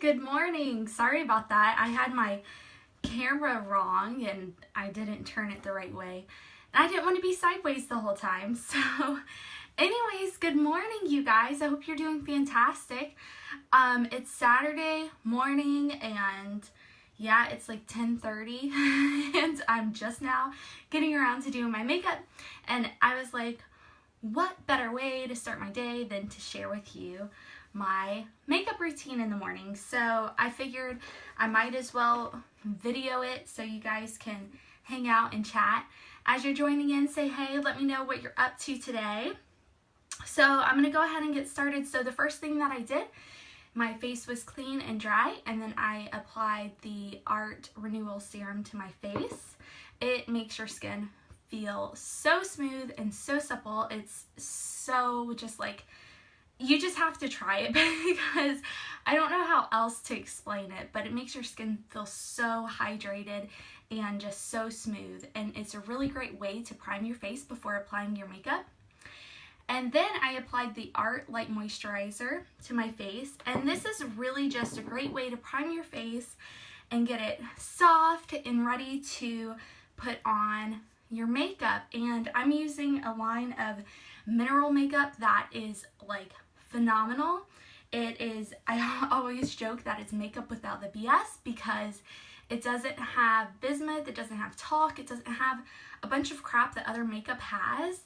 Good morning. Sorry about that. I had my camera wrong and I didn't turn it the right way. And I didn't want to be sideways the whole time. So anyways, good morning, you guys. I hope you're doing fantastic. It's Saturday morning and yeah, it's like 10:30 and I'm just now getting around to doing my makeup. And I was like, what better way to start my day than to share with you my makeup routine in the morning. So I figured I might as well video it so you guys can hang out and chat. As you're joining in, say hey, let me know what you're up to today. So I'm gonna go ahead and get started. So the first thing that I did, my face was clean and dry, and then I applied the Art Renewal Serum to my face. It makes your skin feel so smooth and so supple. It's so just like, you just have to try it because I don't know how else to explain it, but it makes your skin feel so hydrated and just so smooth. And it's a really great way to prime your face before applying your makeup. And then I applied the Art Light Moisturizer to my face. And this is really just a great way to prime your face and get it soft and ready to put on your makeup. And I'm using a line of mineral makeup that is like phenomenal. It is, I always joke that it's makeup without the BS because it doesn't have bismuth, it doesn't have talc, it doesn't have a bunch of crap that other makeup has,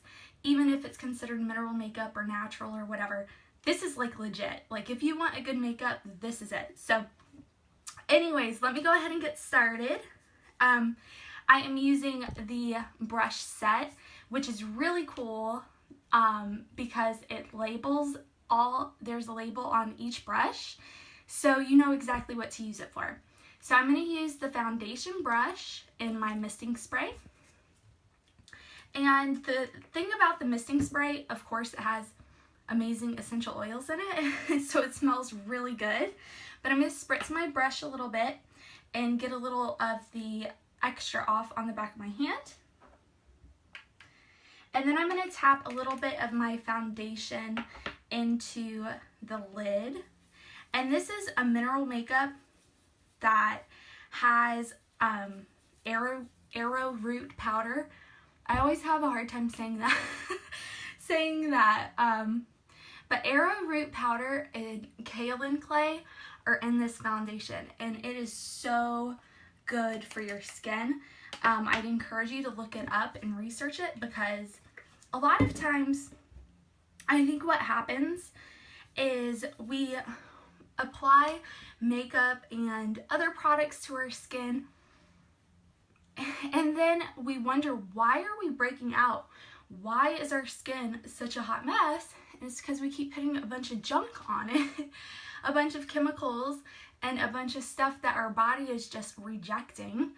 even if it's considered mineral makeup or natural or whatever. This is like legit. Like if you want a good makeup, this is it. So anyways, let me go ahead and get started. I am using the brush set, which is really cool because it labels there's a label on each brush, so you know exactly what to use it for. So I'm going to use the foundation brush in my misting spray. And the thing about the misting spray, of course, it has amazing essential oils in it, so it smells really good. But I'm going to spritz my brush a little bit and get a little of the extra off on the back of my hand. And then I'm going to tap a little bit of my foundation into the lid. And this is a mineral makeup that has arrowroot powder. I always have a hard time saying that. But arrowroot powder and kaolin clay are in this foundation, and it is so good for your skin. I'd encourage you to look it up and research it, because a lot of times I think what happens is we apply makeup and other products to our skin, and then we wonder, why are we breaking out? Why is our skin such a hot mess? And it's because we keep putting a bunch of junk on it, a bunch of chemicals and a bunch of stuff that our body is just rejecting.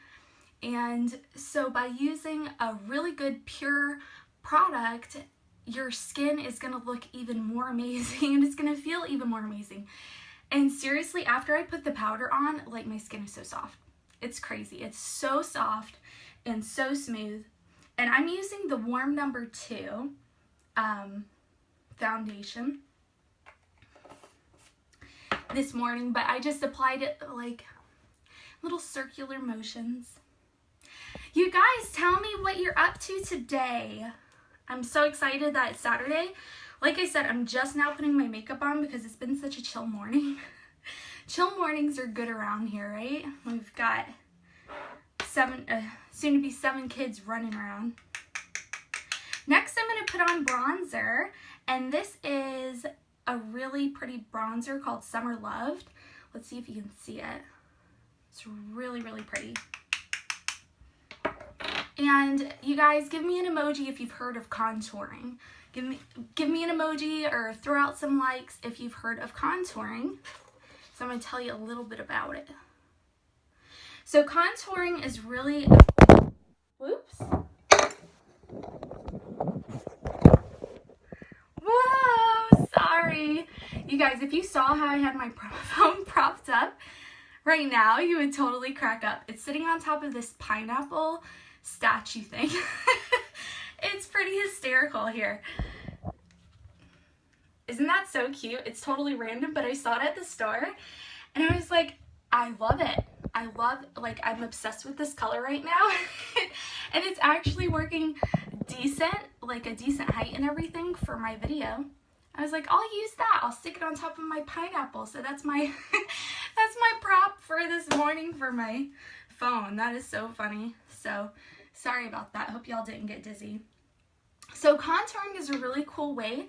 And so by using a really good pure product, your skin is going to look even more amazing and it's going to feel even more amazing. And seriously, after I put the powder on, like, my skin is so soft. It's crazy. It's so soft and so smooth. And I'm using the Warm No. 2 foundation this morning, but I just applied it like little circular motions. You guys, tell me what you're up to today. I'm so excited that it's Saturday. Like I said, I'm just now putting my makeup on because it's been such a chill morning. Chill mornings are good around here, right? We've got soon to be 7 kids running around. Next, I'm going to put on bronzer, and this is a really pretty bronzer called Summer Loved. Let's see if you can see it. It's really, really pretty. And you guys, give me an emoji if you've heard of contouring. Give me an emoji or throw out some likes if you've heard of contouring. So I'm going to tell you a little bit about it. So contouring is really, whoops. Whoa, sorry. You guys, if you saw how I had my phone propped up right now, you would totally crack up. It's sitting on top of this pineapple statue thing. It's pretty hysterical here. Isn't that so cute? It's totally random, but I saw it at the store And I was like, I love it. I love, like, I'm obsessed with this color right now. And it's actually working decent, like a decent height and everything for my video. I was like, I'll use that. I'll stick it on top of my pineapple. So that's my that's my prop for this morning for my phone. That is so funny. So sorry about that. Hope y'all didn't get dizzy. So contouring is a really cool way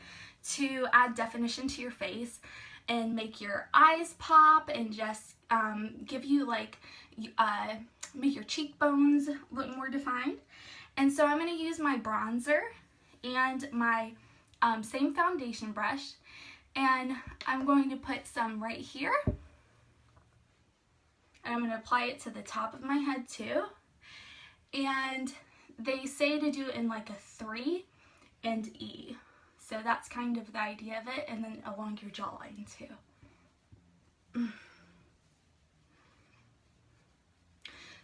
to add definition to your face and make your eyes pop and just give you like, make your cheekbones look more defined. And so I'm going to use my bronzer and my same foundation brush, and I'm going to put some right here, and I'm going to apply it to the top of my head too. And they say to do it in like a 3 and E. So that's kind of the idea of it, and then along your jawline too.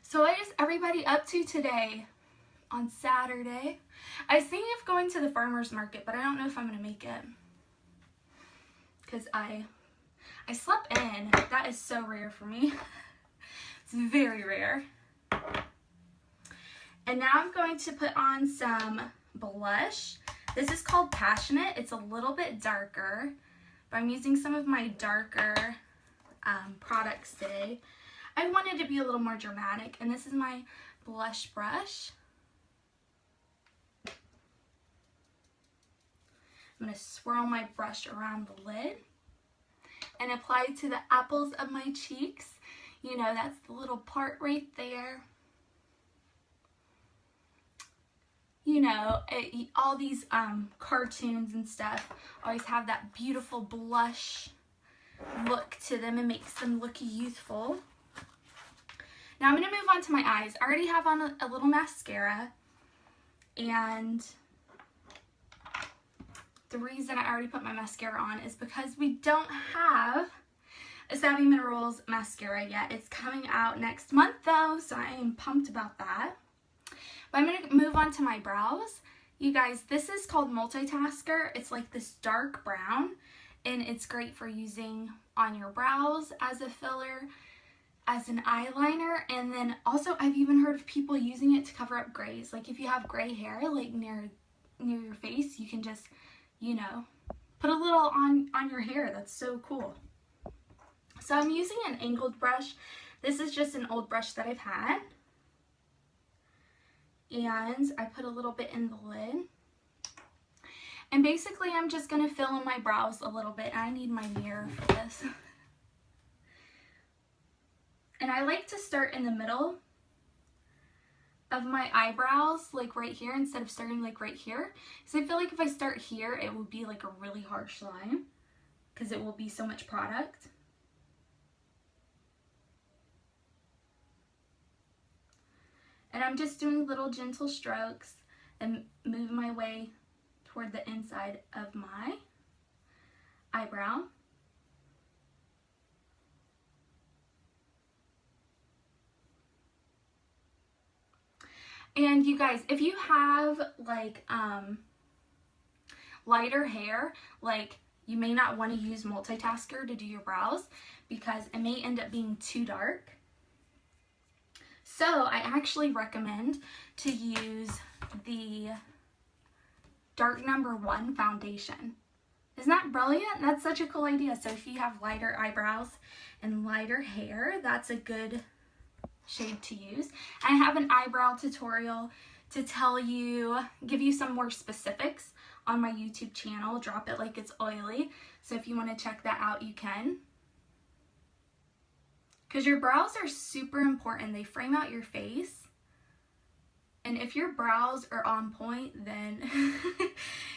So what is everybody up to today on Saturday? I was thinking of going to the farmer's market, but I don't know if I'm going to make it. Because I slept in. That is so rare for me. It's very rare. And now I'm going to put on some blush. This is called Passionate. It's a little bit darker, but I'm using some of my darker products today. I wanted to be a little more dramatic, and this is my blush brush. I'm going to swirl my brush around the lid and apply it to the apples of my cheeks. You know, that's the little part right there. You know, all these cartoons and stuff always have that beautiful blush look to them and makes them look youthful. Now I'm going to move on to my eyes. I already have on a little mascara, and the reason I already put my mascara on is because we don't have a Savvy Minerals mascara yet. It's coming out next month though, so I am pumped about that. But I'm going to move on to my brows. You guys, this is called Multitasker. It's like this dark brown, and it's great for using on your brows as a filler, as an eyeliner, and then also I've even heard of people using it to cover up grays. Like if you have gray hair like near your face, you can just, you know, put a little on your hair. That's so cool. So I'm using an angled brush. This is just an old brush that I've had. And I put a little bit in the lid. And basically I'm just going to fill in my brows a little bit. I need my mirror for this. And I like to start in the middle of my eyebrows, like right here, instead of starting like right here. So I feel like if I start here, it will be like a really harsh line because it will be so much product. And I'm just doing little gentle strokes and move my way toward the inside of my eyebrow. And you guys, if you have like lighter hair, like you may not want to use Multitasker to do your brows because it may end up being too dark. So I actually recommend to use the dark #1 foundation. Isn't that brilliant? That's such a cool idea. So if you have lighter eyebrows and lighter hair, that's a good shade to use. I have an eyebrow tutorial to tell you, give you some more specifics on my YouTube channel, Drop It Like It's Oily. So if you want to check that out, you can. Because your brows are super important. They frame out your face. And if your brows are on point, then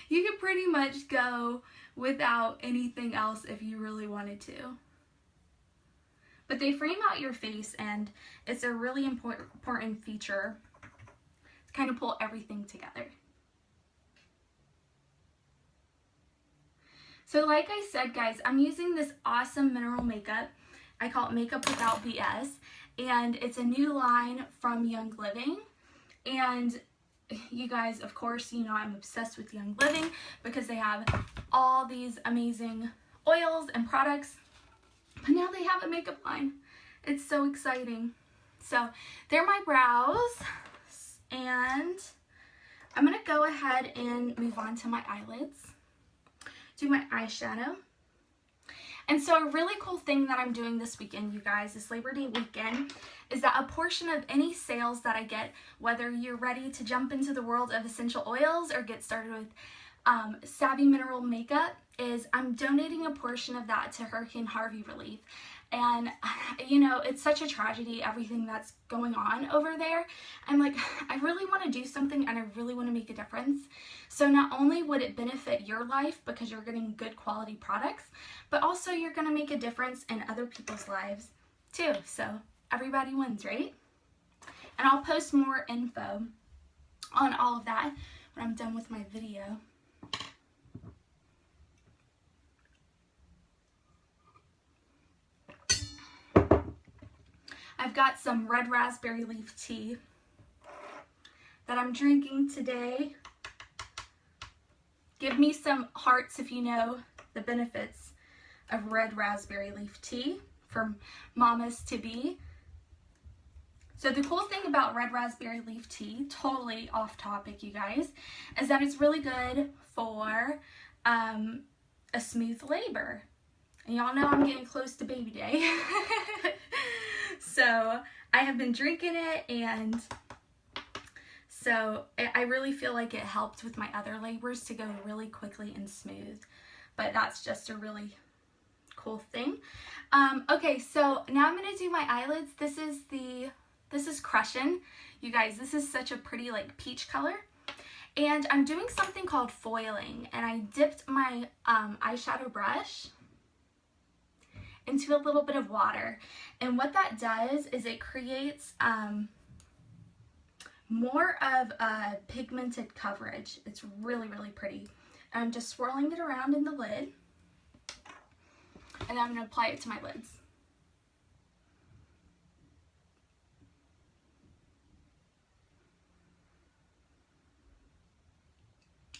you can pretty much go without anything else if you really wanted to. But they frame out your face, and it's a really important feature to kind of pull everything together. So like I said, guys, I'm using this awesome mineral makeup. I call it Makeup Without BS, and it's a new line from Young Living. And you guys, of course, you know I'm obsessed with Young Living because they have all these amazing oils and products But now they have a makeup line. It's so exciting. So they're my brows, and I'm going to go ahead and move on to my eyelids, do my eyeshadow. And so a really cool thing that I'm doing this weekend, you guys, this Labor Day weekend, is that a portion of any sales that I get, whether you're ready to jump into the world of essential oils or get started with Savvy Mineral Makeup, is I'm donating a portion of that to Hurricane Harvey relief. And, you know, it's such a tragedy, everything that's going on over there. I'm like, I really want to do something, and I really want to make a difference. So not only would it benefit your life because you're getting good quality products, but also you're going to make a difference in other people's lives too. So everybody wins, right? And I'll post more info on all of that when I'm done with my video. I've got some red raspberry leaf tea that I'm drinking today. Give me some hearts if you know the benefits of red raspberry leaf tea for mamas to be. So the cool thing about red raspberry leaf tea, totally off topic you guys, is that it's really good for a smooth labor. And y'all know I'm getting close to baby day. So I have been drinking it, and so I really feel like it helped with my other labors to go really quickly and smooth. But that's just a really cool thing. Okay, so now I'm gonna do my eyelids. This is Crushin'. You guys, this is such a pretty like peach color. And I'm doing something called foiling, and I dipped my eyeshadow brush into a little bit of water, and what that does is it creates more of a pigmented coverage. It's really, really pretty. I'm just swirling it around in the lid, and I'm going to apply it to my lids.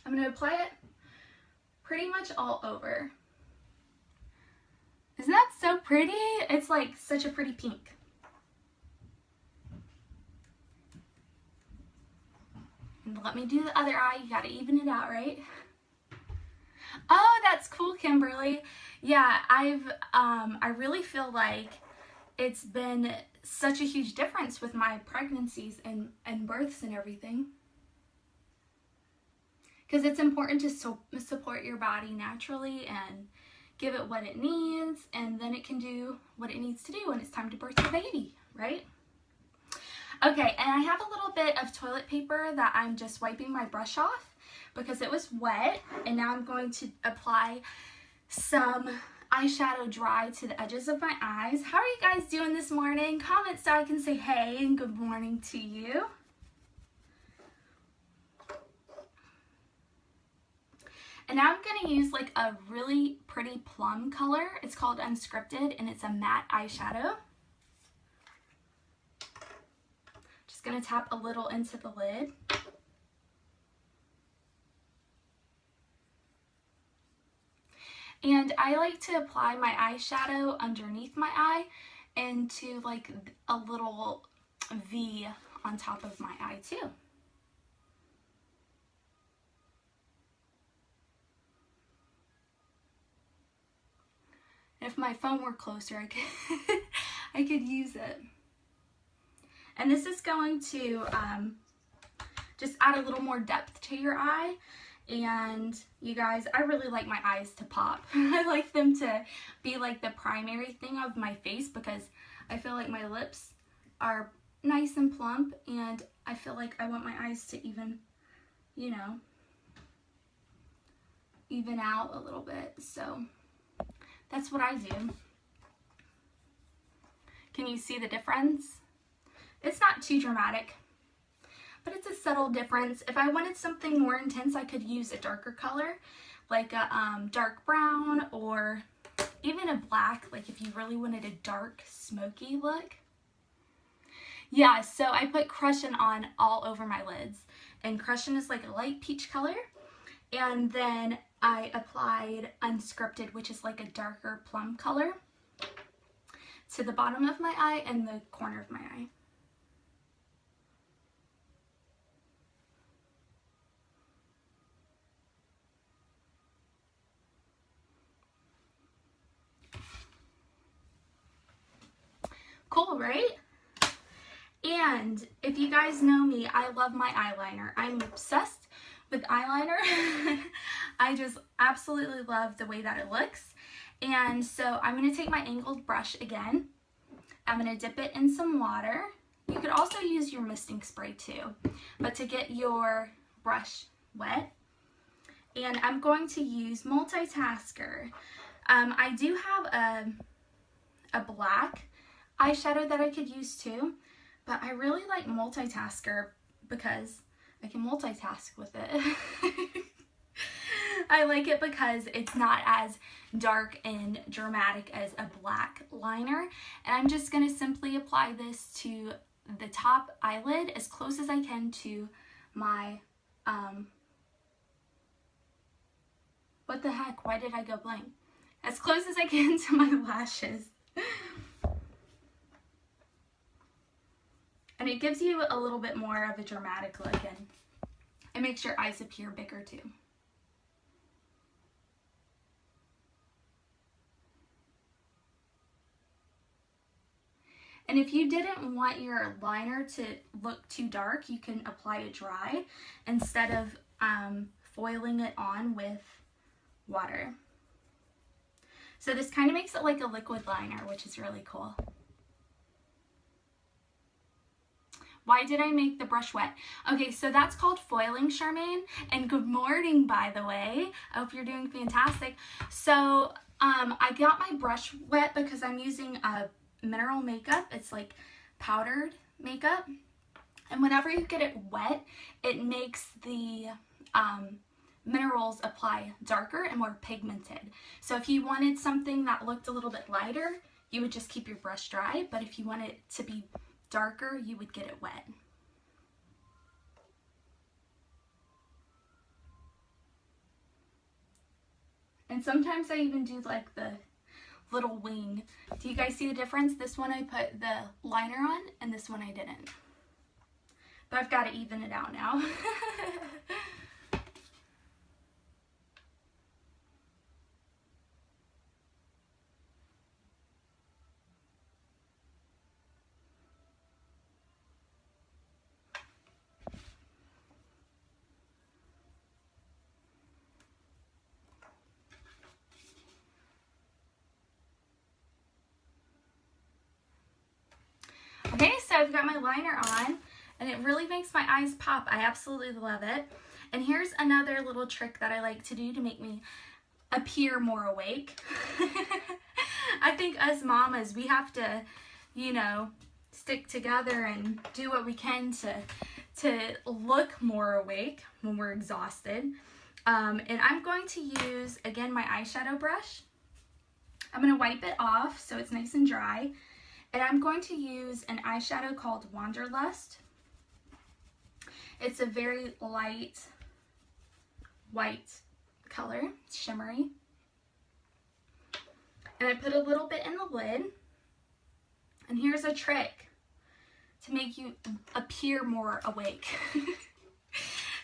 I'm going to apply it pretty much all over. Isn't that so pretty? It's like such a pretty pink. And let me do the other eye. You gotta even it out, right? Oh, that's cool, Kimberly. Yeah, I really feel like it's been such a huge difference with my pregnancies and births and everything. Because it's important to support your body naturally and give it what it needs, and then it can do what it needs to do when it's time to birth your baby, right? Okay, and I have a little bit of toilet paper that I'm just wiping my brush off because it was wet, and now I'm going to apply some eyeshadow dry to the edges of my eyes. How are you guys doing this morning? Comment so I can say hey and good morning to you. And now I'm going to use like a really pretty plum color. It's called Unscripted, and it's a matte eyeshadow. Just going to tap a little into the lid. And I like to apply my eyeshadow underneath my eye into like a little V on top of my eye too. If my phone were closer, I could use it. And this is going to just add a little more depth to your eye. And you guys, I really like my eyes to pop. I like them to be like the primary thing of my face because I feel like my lips are nice and plump, and I feel like I want my eyes to even, you know, even out a little bit. So that's what I do. Can you see the difference? It's not too dramatic, but it's a subtle difference. If I wanted something more intense, I could use a darker color, like a dark brown or even a black, like if you really wanted a dark, smoky look. Yeah, so I put Crushin' on all over my lids, and Crushin' is like a light peach color, and then I applied Unscripted, which is like a darker plum color. to the bottom of my eye and the corner of my eye. Cool, right? And if you guys know me, I love my eyeliner. I'm obsessed with eyeliner. I just absolutely love the way that it looks. And so I'm going to take my angled brush again. I'm going to dip it in some water. You could also use your misting spray too, but to get your brush wet. And I'm going to use Multitasker. I do have a black eyeshadow that I could use too, but I really like Multitasker because I can multitask with it. I like it because it's not as dark and dramatic as a black liner. And I'm just going to simply apply this to the top eyelid as close as I can to my, what the heck, why did I go blank? As close as I can to my lashes. And it gives you a little bit more of a dramatic look, and it makes your eyes appear bigger too. And if you didn't want your liner to look too dark, you can apply it dry instead of foiling it on with water. So this kind of makes it like a liquid liner, which is really cool. Why did I make the brush wet? Okay, so that's called foiling, Charmaine. And good morning, by the way. I hope you're doing fantastic. So I got my brush wet because I'm using a mineral makeup. It's like powdered makeup. And whenever you get it wet, it makes the minerals apply darker and more pigmented. So if you wanted something that looked a little bit lighter, you would just keep your brush dry. But if you want it to be darker, you would get it wet. And sometimes I even do like the little wing. Do you guys see the difference? This one I put the liner on and this one I didn't. But I've got to even it out now. Okay, so I've got my liner on, and it really makes my eyes pop. I absolutely love it. And here's another little trick that I like to do to make me appear more awake. I think us mamas, we have to, you know, stick together and do what we can to look more awake when we're exhausted. And I'm going to use, again, my eyeshadow brush. I'm going to wipe it off so it's nice and dry. And I'm going to use an eyeshadow called Wanderlust. It's a very light white color, it's shimmery. And I put a little bit in the lid. And here's a trick to make you appear more awake.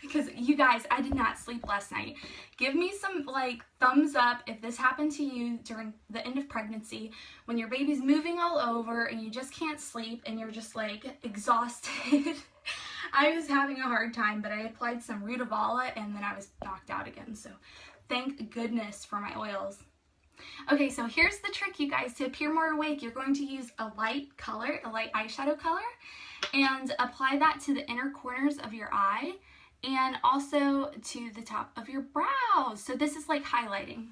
Because you guys, I did not sleep last night. Give me some like thumbs up if this happened to you during the end of pregnancy when your baby's moving all over and you just can't sleep and you're just like exhausted. I was having a hard time, but I applied some Rutavala and then I was knocked out again. So thank goodness for my oils. Okay, so here's the trick, you guys. To appear more awake, you're going to use a light color, a light eyeshadow color, and apply that to the inner corners of your eye and also to the top of your brows. So this is like highlighting.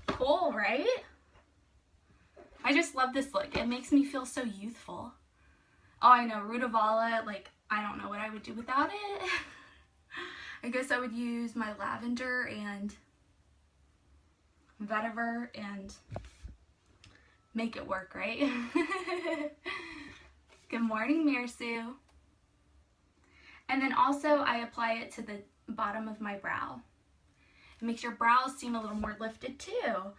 Cool, right? I just love this look. It makes me feel so youthful. Oh, I know, Rutavala, like, I don't know what I would do without it. I guess I would use my lavender and vetiver and make it work, right? Good morning, Mirsu. And then also I apply it to the bottom of my brow. It makes your brows seem a little more lifted too.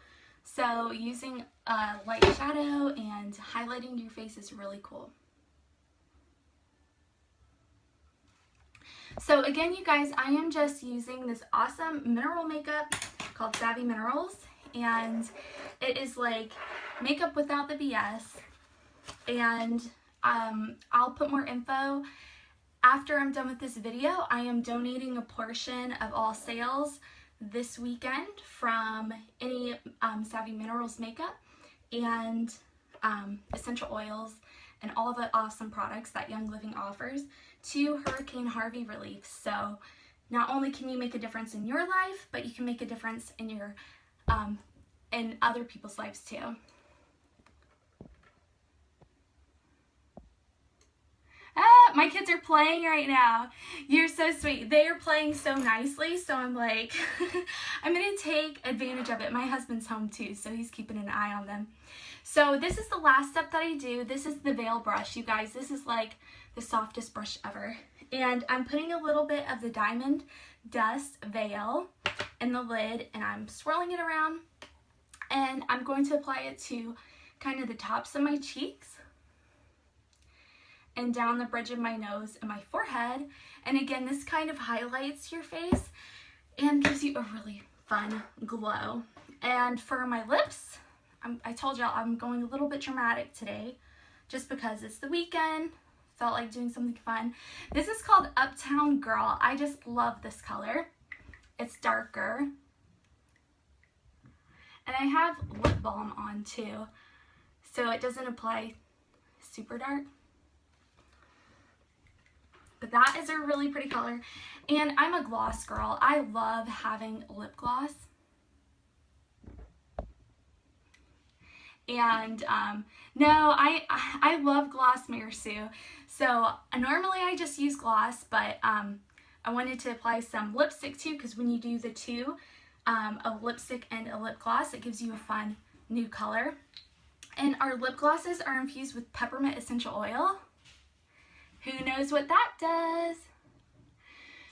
So using a light shadow and highlighting your face is really cool. So again, you guys, I am just using this awesome mineral makeup called Savvy Minerals, and it is like makeup without the BS. And I'll put more info after I'm done with this video. I am donating a portion of all sales this weekend from any Savvy Minerals makeup and essential oils and all the awesome products that Young Living offers to Hurricane Harvey relief. So not only can you make a difference in your life, but you can make a difference in your in other people's lives too. My kids are playing right now. You're so sweet. They are playing so nicely, so I'm like, I'm gonna take advantage of it. My husband's home too, so he's keeping an eye on them. So this is the last step that I do. This is the veil brush, you guys. This is like the softest brush ever. And I'm putting a little bit of the Diamond Dust Veil in the lid, and I'm swirling it around, and I'm going to apply it to kind of the tops of my cheeks and down the bridge of my nose and my forehead. And again, this kind of highlights your face and gives you a really fun glow. And for my lips, I told y'all I'm going a little bit dramatic today just because it's the weekend. Felt like doing something fun. This is called Uptown Girl. I just love this color. It's darker. And I have lip balm on too, so it doesn't apply super dark. But that is a really pretty color. And I'm a gloss girl. I love having lip gloss. And no, I love gloss, Mary Sue. So normally I just use gloss, but I wanted to apply some lipstick too, because when you do the two, a lipstick and a lip gloss, it gives you a fun new color. And our lip glosses are infused with peppermint essential oil. Who knows what that does?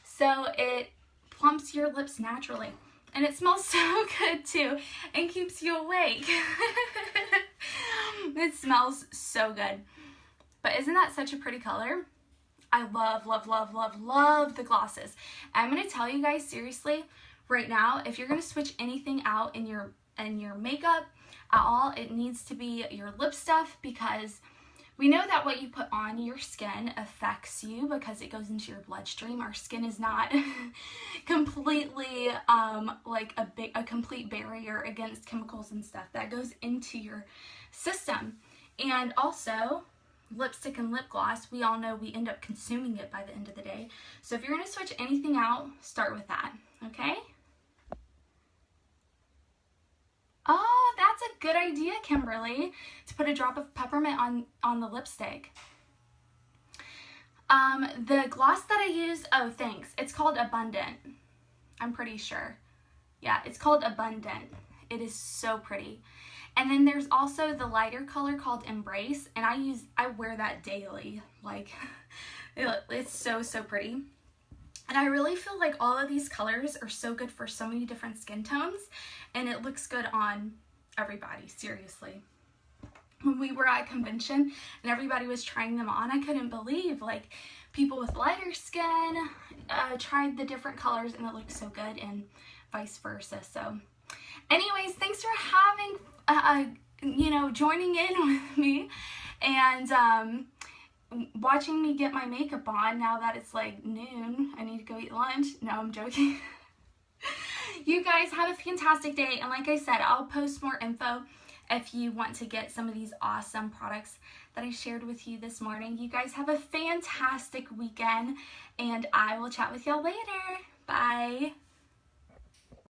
So it plumps your lips naturally. And it smells so good too and keeps you awake. It smells so good. But isn't that such a pretty color? I love, love, love, love, love the glosses. I'm going to tell you guys seriously right now, if you're going to switch anything out in your makeup at all, it needs to be your lip stuff, because we know that what you put on your skin affects you because it goes into your bloodstream. Our skin is not completely like a complete barrier against chemicals and stuff that goes into your system. And also, lipstick and lip gloss, we all know we end up consuming it by the end of the day. So if you're going to switch anything out, start with that, okay? Oh, that's a good idea, Kimberly, to put a drop of peppermint on the lipstick. The gloss that I use, oh, thanks. It's called Abundant. I'm pretty sure. Yeah, it's called Abundant. It is so pretty. And then there's also the lighter color called Embrace, and I wear that daily. Like, it's so, so pretty. And I really feel like all of these colors are so good for so many different skin tones, and it looks good on everybody, seriously. When we were at a convention and everybody was trying them on, I couldn't believe, like, people with lighter skin tried the different colors and it looked so good, and vice versa. So anyways, thanks for having, joining in with me and watching me get my makeup on now that it's like noon. I need to go eat lunch. No, I'm joking. You guys have a fantastic day, and like I said, I'll post more info if you want to get some of these awesome products that I shared with you this morning. You guys have a fantastic weekend, and I will chat with y'all later. Bye.